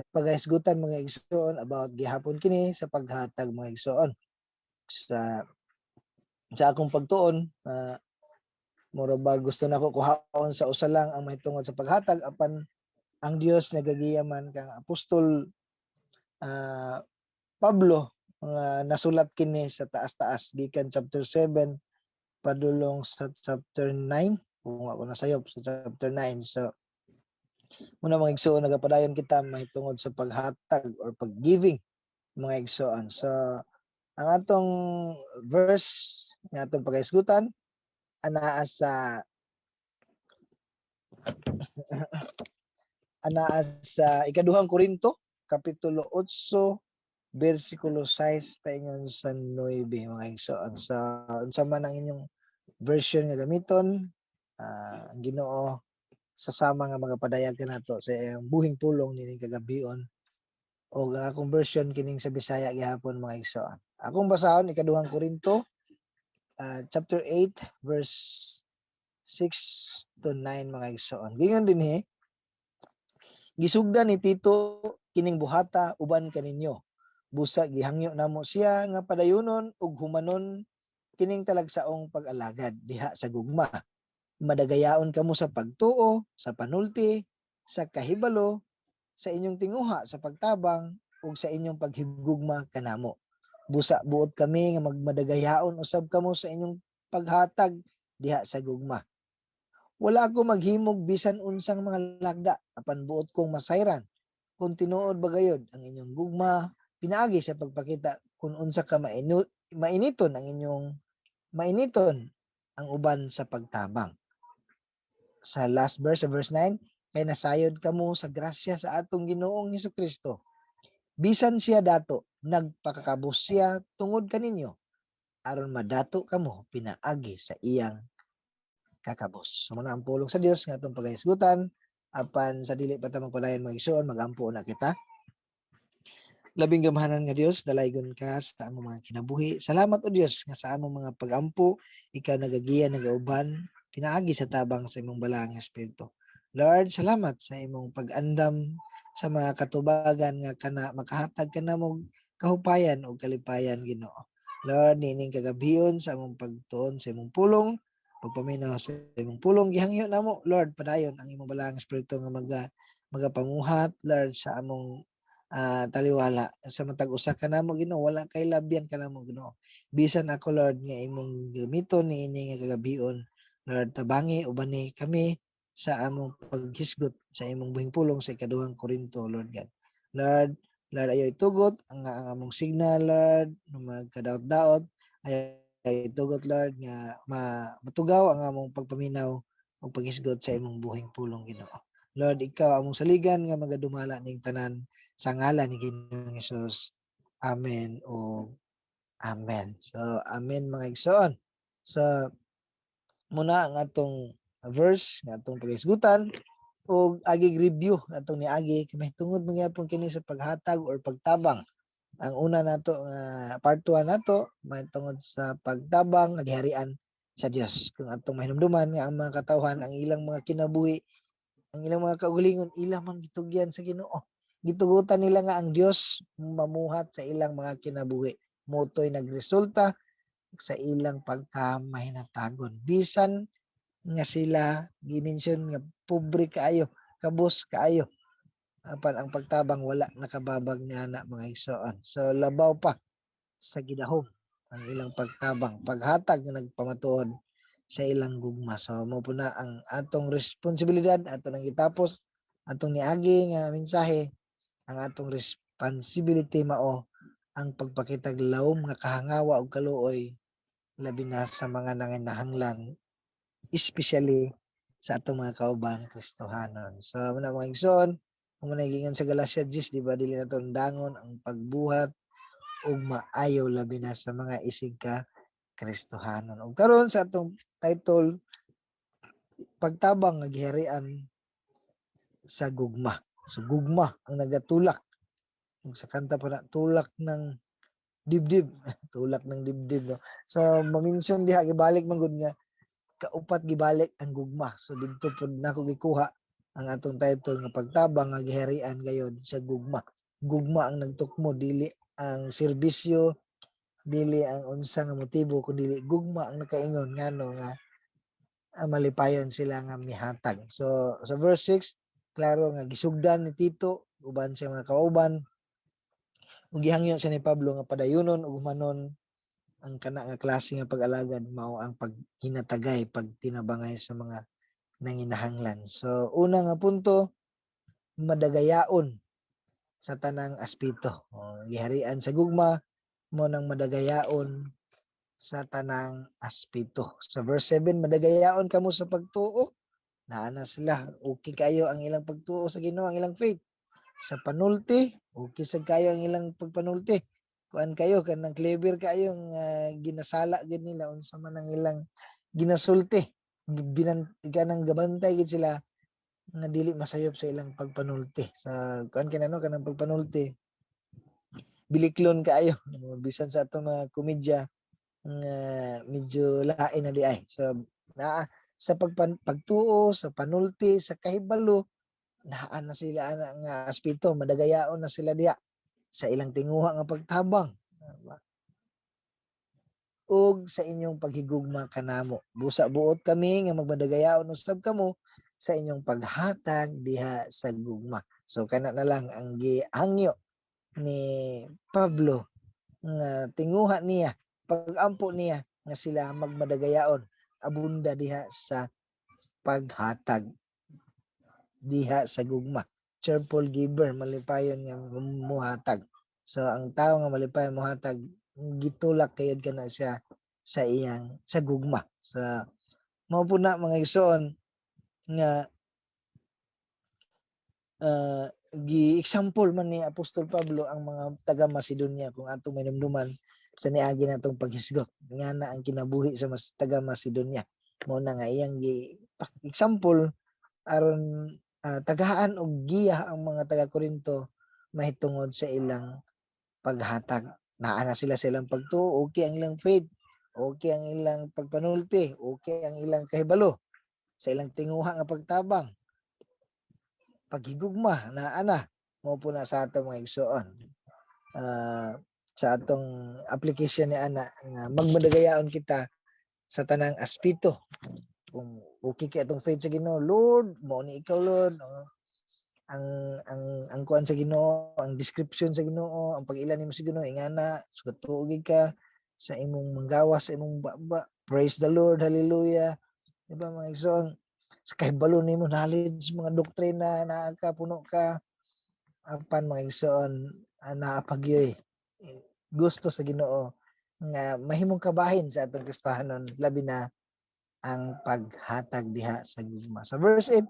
pagahisgutan mga igsoon about gihapon kini sa paghatag mga igsoon sa akong pagtuon. Mura ba gusto nako kuhaon sa usa lang ang mahitungod sa paghatag apan ang Dios nagagiyaman kang apostol Pablo nga nasulat kini sa taas-taas gikan chapter 7 padulong sa chapter 9 kung ako nasayop sa chapter 9. So muna mga igsoon nagapadayon kita mahitungod sa paghatag or pag-giving mga igsoon. So ang atong verse nga atong pagahisgutan anaa sa ikaduhang Korinto kapitulo 8 versikulo 6 paingon sa 9 mga igsoon. So unsa man ang inyong version nga gamiton, ang Ginoo sasama nga mga padayag kanato sa iyang buhing pulong nining kagabion o ang akong version kining sa Bisaya gihapon mga igsoon. Akong basahon ikaduhang Korinto chapter 8 verse 6 to 9 mga igsoon. Gingon dinhi gisugdan ni Tito kining buhata uban kaninyo. Busa gihangyo namo siya nga padayunon ug humanon kining talagsaong pag-alagad diha sa gugma. Madagayaon kamo sa pagtuo, sa panulti, sa kahibalo, sa inyong tinguha sa pagtabang ug sa inyong paghigugma kanamo. Busa buot kami nga magmadagayaon usab kamo sa inyong paghatag diha sa gugma. Wala ako maghimog bisan unsang mga lagda apan buot kong masayran kung tinuod ba gayod ang inyong gugma pinaagi sa pagpakita kung unsa ka mainiton ang uban sa pagtabang. Sa last verse, sa verse 9, kay nasayod kamo sa grasya sa atong Ginoong Hesukristo. Bisan siya dato, nagpakakabos siya tungod kaninyo, aron madato kamo pinaagi sa iyang kakabos. So muna ang pulong sa Dios nga atong pagahisgutan apan sa dili pa ta magpadayon mga igsoon magampo na kita. Labing gamahanan nga Dios, dalaygon ka sa among mga kinabuhi. Salamat o Dios nga sa among mga pagampo, ikaw nagagiya, nagauban, pinaagi sa tabang sa imong balaang espiritu. Lord, salamat sa imong pag-andam sa mga katubagan nga kana makahatag kana mo kahupayan o kalipayan Ginoo. Lord, nining kagabion sa among pagtuon sa imong pulong, pagpaminaw sa imong pulong gihangyo namo Lord, padayon ang imong balaang espiritu nga magapanguhat Lord sa among taliwala sa matag usa ka namo Ginoo, wala kay labyan ka namo Ginoo. Bisan ako Lord nga imong gamiton niini nga kagabion Lord, tabangi uban ni kami sa among paghisgot sa imong buhing pulong sa ikaduhang Korinto Lord God. Lord ayo itugot ang among signal Lord magkadaot-daot ayo itugot Lord nga matugaw ang among pagpaminaw o paghisgot sa imong buhing pulong Ginoo. Lord, ikaw among saligan nga magadumala ning tanan sa ngalan ni Ginoong Hesus. Amen o amen. So, amen mga igsoon. So, muna ang atong verse nga atong paghisgutan o agig review atong niagi kay mahitungod mangyapon kini sa paghatag or pagtabang. Ang una nato nga part 1 nato mahitungod sa pagtabang nagiharian sa Dios. Kung atong mahinumduman nga ang mga katawhan ang ilang mga kinabuhi ang ilang mga kaugalingon ilang man gitugyan sa Ginoo. Gitugutan nila nga ang Dios mamuhat sa ilang mga kinabuhi. Motoy nagresulta sa ilang pagkamahinatagon. Bisan nga sila gimension nga pobre kaayo, kabos kaayo. Apan ang pagtabang wala nakababag niya na mga igsoon. So labaw pa sa gidahom ang ilang pagtabang, paghatag nga nagpamatuod sa ilang gugma. So mo po na ang atong responsibilidad ato nang gitapos atong niagi nga mensahe ang atong responsibility mao ang pagpakitag lawom nga kahangawa ug kaluoy labi na sa mga nanginahanglan especially sa atong mga kauban Kristohanon. So muna mga igsoon, kung gingon sa Galacia 10, di ba dili naton dangon ang pagbuhat ug maayo labi na sa mga isig ka Kristohanon. Ug karon sa atong title pagtabang nga giharian sa gugma. So gugma ang nagatulak. Ug sa kanta pa na tulak ng dibdib, tulak ng dibdib no. So ma-mention diha gibalik man gud nga kaupat gibalik ang gugma. So didto pud nako gikuha ang atong title nga pagtabang nga giharian gayon sa gugma. Gugma ang nagtukmo, dili ang serbisyo, dili ang unsa nga motibo, kundi gugma ang nakaingon ngano nga malipayon sila nga mihatag. So sa verse 6, klaro nga gisugdan ni Tito uban sa mga kauban ug gihangyo sa ni Pablo nga padayunon ug humanon ang kana nga klase nga pag-alagad mao ang paghinatagay, pagtinabangay sa mga nanginahanglan. So una nga punto, madagayaon sa tanang aspeto. Giharian sa gugma mo nang madagayaon sa tanang aspeto. Sa verse 7, madagayaon kamo sa pagtuo. Naana sila, okay kayo ang ilang pagtuo sa Ginoo, ang ilang faith. Sa panulti, okay sa kayo ang ilang pagpanulti. Kuan kayo kanang clever kayo nga ginasala gid nila unsa man ang ilang ginasulti. Kanang gabantay gid sila nga dili masayop sa ilang pagpanulti. Sa kuan kinano kanang pagpanulti, biliklon kaayo bisan sa atong mga komedya nga medyo lain na di ay. So naa sa pagtuo, sa panulti, sa kahibalo, naan na sila nga aspeto, madagayaon na sila diha sa ilang tinguha nga pagtabang. Ug sa inyong paghigugma kanamo. Busa buot kami nga magmadagayaon usab kamo sa inyong paghatag diha sa gugma. So kana na lang ang gihangyo ni Pablo nga tinguha niya, pag-ampo niya nga sila magmadagayaon abunda diha sa paghatag diha sa gugma. Cheerful giver, malipayon nga muhatag. So ang tao nga malipayon muhatag, gitulak kayod kana siya sa iyang sa gugma. Sa mao po na mga igsoon nga gi-example man ni Apostol Pablo ang mga taga Macedonia kung atong minumduman sa niagi natong paghisgot nga na ang kinabuhi sa taga Macedonia. Mao na nga iyang example aron tagaan og giya ang mga taga Corinto mahitungod sa ilang paghatag. Naa na sila sa ilang pagtuo, okay ang ilang faith, okay ang ilang pagpanulti, okay ang ilang kahibalo, sa ilang tinguha nga pagtabang, paghigugma, naa na. Mao po na sa atong mga igsoon. Sa atong application ni ana nga magmadagayaon kita sa tanang aspeto. Kung okay kay atong faith sa Ginoo, Lord, mao ni ikaw Lord. Ang kuan sa Ginoo, ang description sa Ginoo, ang pag-ilan nimo sa Ginoo ingana sugatuo gid ka sa imong manggawas sa imong baba. Praise the Lord, hallelujah. Di ba mga igsoon? Sa kahibalo nimo knowledge mga doktrina naa ka puno ka apan mga igsoon naapagyoy gusto sa Ginoo nga mahimong kabahin sa atong Kristiyanon labi na ang paghatag diha sa gugma. Sa verse 8,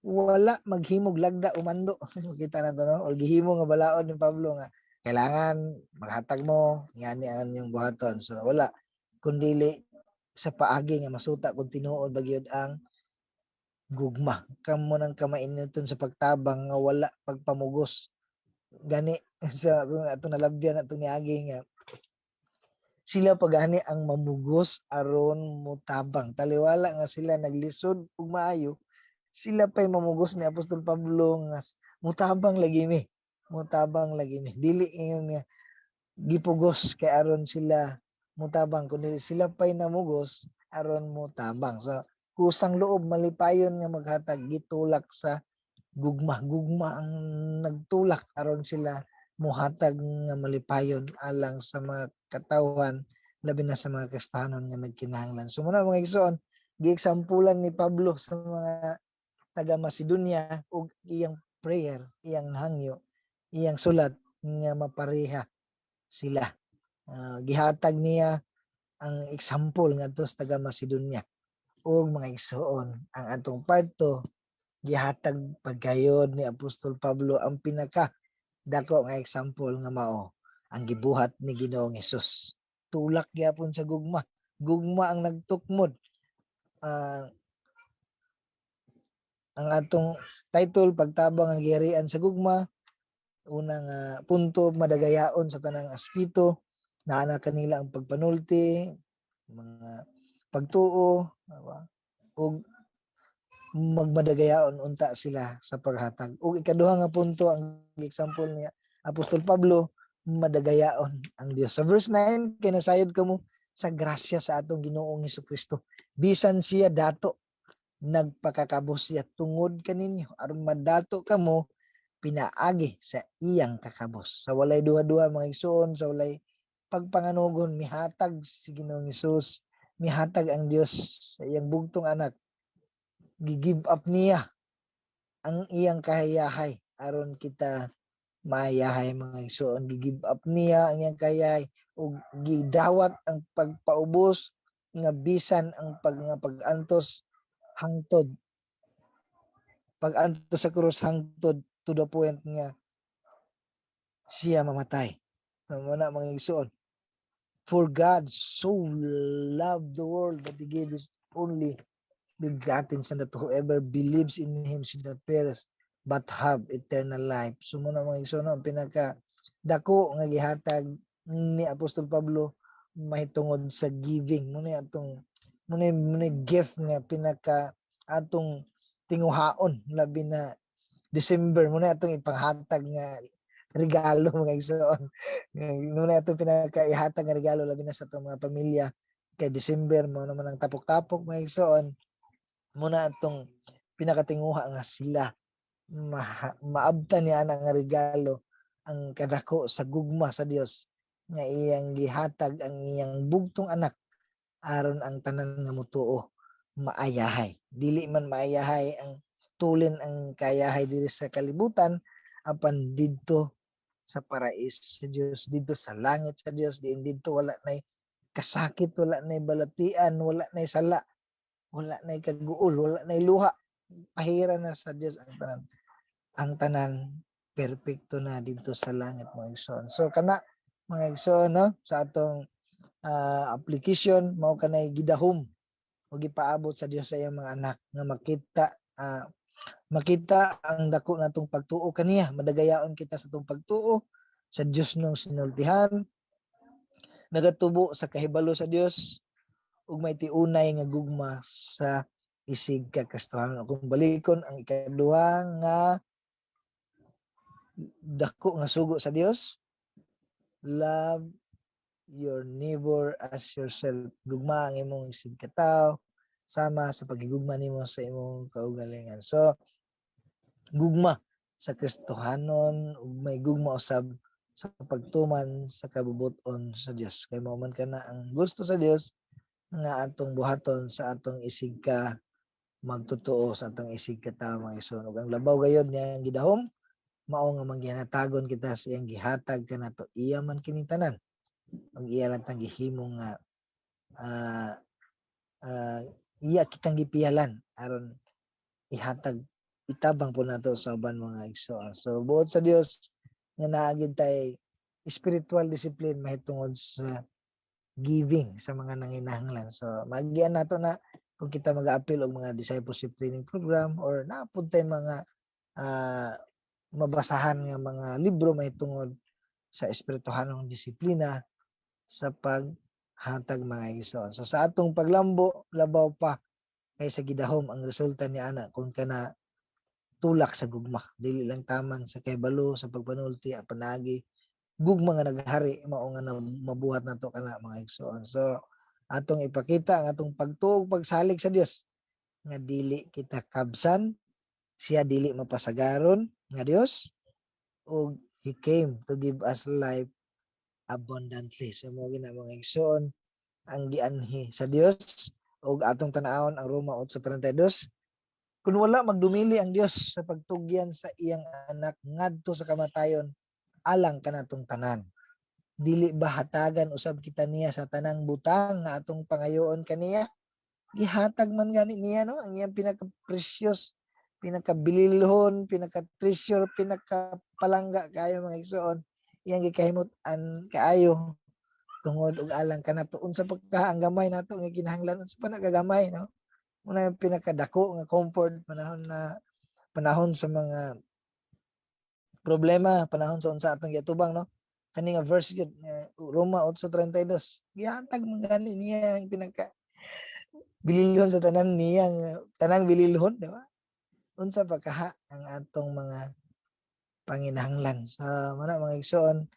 wala maghimog lagda umando. Kita na to no? Or gihimo nga balaod ni Pablo nga kailangan maghatag mo ngani ang inyong buhaton. So wala kundili sa paagi nga masuta kung tinuod bagyod ang gugma. Kamo nang kamainiton sa pagtabang nga wala pagpamugos. Gani sa ato nalabyan ato niagi nga sila pagani ang mamugos aron mutabang. Taliwala nga sila naglisod ug maayo, sila pa'y mamugos ni Apostol Pablo nga mutabang lagi mi. Mutabang lagi mi. Dili ingon nga gipugos kay aron sila mutabang kundi sila pa'y namugos aron mutabang. So kusang loob malipayon nga maghatag gitulak sa gugma. Gugma ang nagtulak aron sila muhatag nga malipayon alang sa mga katawhan labi na sa mga Kristiyanon nga nagkinahanglan. So muna mga igsoon, gi-exampulan ni Pablo sa mga taga Macedonia og iyang prayer, iyang hangyo, iyang sulat nga mapareha sila. Gihatag niya ang example ngadto sa taga Macedonia. Og mga igsoon, ang atong part 2 gihatag pagkayod ni Apostol Pablo ang pinaka dako nga example nga mao ang gibuhat ni Ginoong Hesus. Tulak gyapon sa gugma. Gugma ang nagtukmod. Ang atong title pagtabang ang giharian sa gugma. Unang punto madagayaon sa tanang aspeto. Naana kanila ang pagpanulti, mga pagtuo, ug magmadagayaon unta sila sa paghatag. Ug ikaduha nga punto ang example niya Apostol Pablo, madagayaon ang Dios. Sa verse 9, kinasayod kamo sa grasya sa atong Ginoong Hesukristo. Bisan siya dato nagpakakabos siya tungod kaninyo aron madato kamo pinaagi sa iyang kakabos. Sa walay duha-duha mga igsoon, sa walay pagpanganugon, mihatag si Ginoong Hesus, mihatag ang Dios sa iyang bugtong anak. Gi-give up niya ang iyang kahayahay aron kita maayahay mga igsoon. Gi-give up niya ang iyang kahayahay ug gidawat ang pagpaubos nga bisan ang pag-antos hangtod. Pag-antos sa krus hangtod to the point nga siya mamatay. Muna mga igsoon. For God so loved the world that He gave His only begotten Son, that whoever believes in Him should not perish but have eternal life. So muna mga igsoon, ang pinaka dako nga gihatag ni Apostol Pablo mahitungod sa giving. Muna gift nga pinaka atong tinguhaon labi na December muna atong ipanghatag nga regalo mga igsoon. Muna atong pinakaihatag nga regalo labi na sa atong mga pamilya kay December mo naman ang tapok-tapok mga igsoon. Muna atong pinakatinguha nga sila maabtan niya nga regalo ang kadako sa gugma sa Dios nga iyang gihatag ang iyang bugtong anak aron ang tanan nga mutuo maayahay. Dili man maayahay ang tulin ang kayahay diri sa kalibutan apan didto sa paraiso sa Dios, didto sa langit sa Dios, diin didto wala nay kasakit, wala nay balatian, wala nay sala, wala nay kaguol, wala nay luha. Pahira na sa Dios ang tanan. Ang tanan perpekto na dito sa langit mga igsoon. So kana mga igsoon no sa atong application mao kanay gidahom o gipaabot sa Dios sa iyang mga anak nga makita ang dako natong pagtuo kaniya, madagayaon kita sa atong pagtuo sa Dios nung sinultihan, nagatubo sa kahibalo sa Dios ug may tiunay nga gugma sa isig kakastuhanon. Kung balikon ang ikaduha nga dako nga sugo sa Dios, love your neighbor as yourself. Gugma ang imong isig katawo sama sa pagigugma nimo sa imong kaugalingan. So gugma sa Kristohanon ug may gugma usab sa pagtuman sa kabubot-on sa Dios. Kay mao man kana ang gusto sa Dios nga atong buhaton sa atong isig ka magtotoo sa atong isig katawo mga igsoon. Ug ang labaw gayud niya ang gidahom mao nga mangginatagon kita sa iyang gihatag kanato iya man kining tanan. Ug iya lang tang gihimo nga iya kitang gipiyalan aron ihatag itabang po nato sa uban mga igsoon. So buot sa Dios nga naagid tay spiritual discipline mahitungod sa giving sa mga nanginahanglan. So magian nato na kung kita mag-appeal og mga discipleship training program or naapod tay mga mabasahan nga mga libro mahitungod sa espirituhanong disiplina sa paghatag mga igsoon. So sa atong paglambo labaw pa kay sa gidahom ang resulta ni ana kung kana tulak sa gugma, dili lang taman sa kaybalo sa pagpanulti at panagi gugma nga naghari mao nga mabuhat nato kana mga igsoon. So atong ipakita ang atong pagtuog pagsalig sa Dios nga dili kita kabsan, siya dili mapasagaron nga Dios ug He came to give us life abundantly. So mo gina mga igsoon ang gianhi sa Dios ug atong tan-awon ang Roma 8:32. Kung wala magdumili ang Dios sa pagtugyan sa iyang anak ngadto sa kamatayon alang kanatong tanan. Dili ba hatagan usab kita niya sa tanang butang nga atong pangayoon kaniya? Gihatag man gani niya no ang iyang pinaka-precious, pinaka-bililhon, pinaka-treasure, pinaka-palangga kayo mga igsoon. Iyang gikahimut-an kaayo tungod og alang kanato unsa pagkaang gamay nato nga kinahanglan unsa pa nagagamay no. Muna yung pinakadako nga comfort panahon sa mga problema, panahon sa unsa atong giatubang no. Kani nga verse gyud Roma 8:32. Gihatag man gani niya ang bililhon sa tanan niya nga tanang bililhon, di ba? Unsa pa kaha ang atong mga panginahanglan sa mga igsoon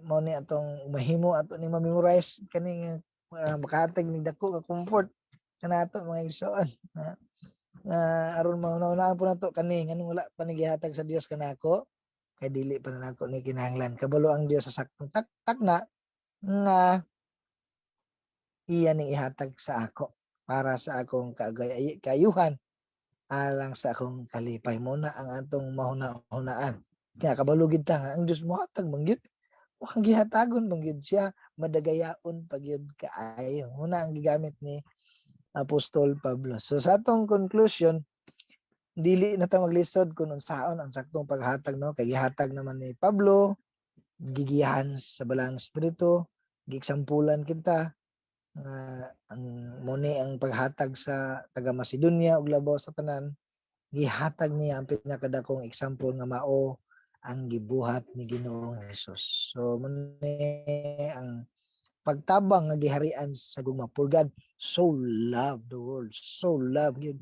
mao ni atong mahimo ato ni ma-memorize kani makahatag ning dako ka comfort kanato mga igsoon aron mauna-unaan po nato kani nganong wala pa ni gihatag sa Dios kanako kay dili pa na nako ni kinahanglan kabalo ang Dios sa saktong takna nga iya ning ihatag sa ako para sa akong kaayuhan alang sa akong kalipay mo na ang atong mahuna-hunaan kaya kabalo gid ta nga ang Dios mohatag man gyud wa gihatagon man gyud siya madagayaon pag yun kaayo muna ang gigamit ni Apostol Pablo. So sa atong conclusion dili na ta maglisod kung unsaon ang saktong paghatag no kay gihatag naman ni Pablo gigiyahan sa balang espiritu gieksampulan kita nga ang muni ang paghatag sa taga Macedonia ug labaw sa tanan gihatag niya ang pinakadakong example nga mao ang gibuhat ni Ginoong Hesus. So muni ang pagtabang nga giharian sa gugma. For God so loved the world, so loved yun.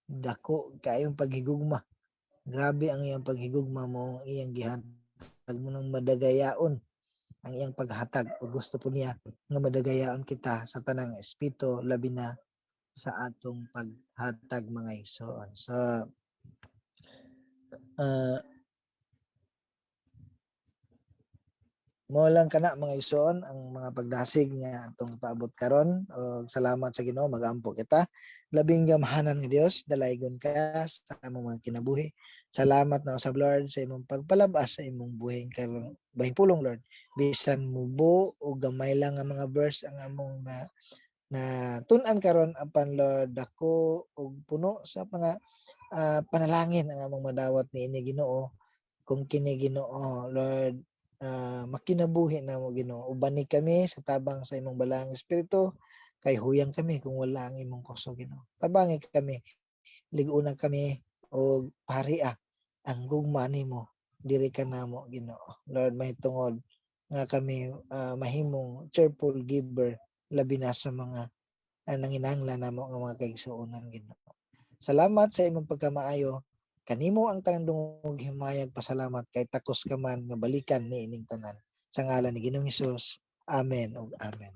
Dako kayong paghigugma. Grabe ang iyang paghigugma mo, ang iyang gihatag mo ng madagayaon ang iyang paghatag o gusto po niya nga madagayaon kita sa tanang espiritu labi na sa atong paghatag mga igsoon. So mo lang kana mga igsoon ang mga pagdasig nga atong paabot karon og salamat sa Ginoo magampo kita labing gamahanan nga Dios dalaygon ka sa among mga kinabuhi salamat na sa Lord sa imong pagpalabas sa imong buhing karon bahing pulong Lord bisan mubo o gamay lang nga mga verse ang among na tun-an karon apan Lord dako og puno sa mga panalangin ang among madawat niini Ginoo kung kini Ginoo Lord makinabuhi na mo Ginoo uban ni kami sa tabang sa imong balaang espiritu kay huyang kami kung wala ang imong kuso Ginoo tabangi kami lig-una kami og paria ang gugma nimo diri ka namo Ginoo Lord mahitungod nga kami mahimong cheerful giver labi na sa mga nanginahanglan namo nga mga kaigsuonan Ginoo salamat sa imong pagkamaayo kanimo ang tanang dungog himayag pasalamat kay takos ka man nga balikan ni ining tanan sa ngalan ni Ginoong Hesus amen ug amen